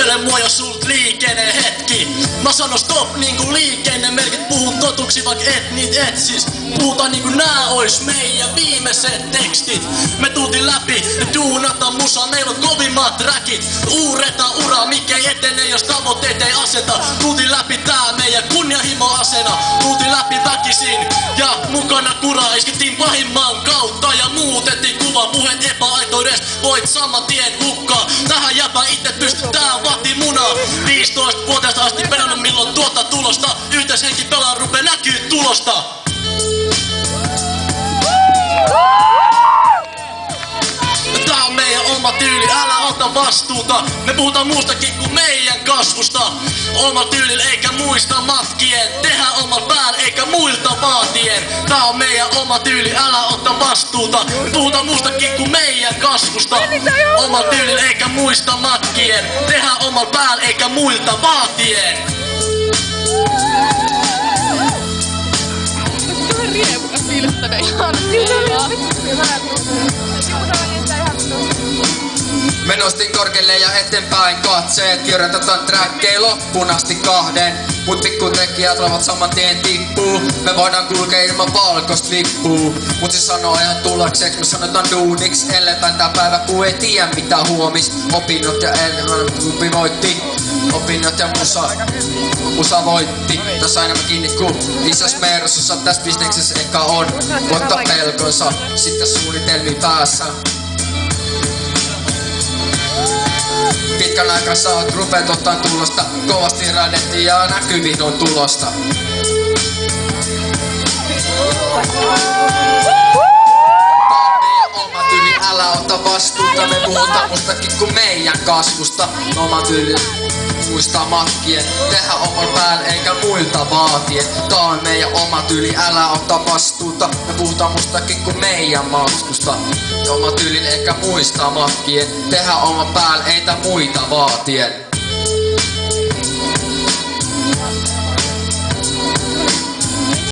Kuuntele mua ja sult liikenne hetki. Mä sanon stop niinku liikennemerkit. Puhun totuksi vaik et niit etsis. Puhutaan niinku nää ois meidän viimeiset tekstit. Me tultiin läpi ja duunata musa. Meillä on kovimmat räkit. Uureta ura, mikä ei etene jos tavoitteet ei aseta. Tultiin läpi tää meidän kunnianhimoasena. Tultiin läpi väkisin ja mukana kuraa. Iskettiin pahimman kautta ja muutettiin kuva. Puheen epäaitoudesta voit saman tien hukkaa. Tähän jäpä itse pystyy, tää vaatii munaa. 15-vuotiaasta asti perannut milloin tuottaa tulosta. Yhteishenki pelaa rupee näkyy tulosta. Tää on meidän oma tyyli, älä ota vastuuta. Me puhutaan muustakin kuin meidän kasvusta. Oma tyylillä eikä muista matkien. Tehdään oman päällä eikä muilta vaatien. Tää on meidän oma tyyli, älä ota vastuuta. Me puhutaan muustakin kuin meidän kasvusta. Oma tyylillä eikä muista matkien. Tehdään oman päällä eikä muilta vaatien. Riemukas fiilistäne ihan Me nostin korkealle ja eteenpäin katseet. Kirjoitetaan trackkei loppuun asti kahden. Mut pikku tekijät lovat saman tien tippuu. Me voidaan kulkea ilman valkoist lippuu. Mut se sanoo ihan tullakseks, me sanotaan duuniks. Eletään tää päivä ku ei tiedä mitä huomis. Opinnot ja klubi voitti. Opinnot ja musa voitti. Tässä enemmän kiinni ku isäs Mersussa. Täs bisneksessä eka on voittaa pelkonsa. Sitten suunnitelmi päässä. Pitkän aikaa sä oot rupeet ottaan tulosta. Kovasti radettiin ja näkyviin on tulosta. Oma tyyli, älä ota vastuuta. Me puhutaan mustakin kuin meidän kasvusta. Oma tyyli muistaa matkien. Tehdä oman päällä eikä muilta vaatien. Tää on meidän oma tyyli, älä ota vastuuta. Me puhutaan mustakin kuin meidän matkusta. Oma tyylin eikä muista matkien. Tehdä oman päällä eitä muita vaatien.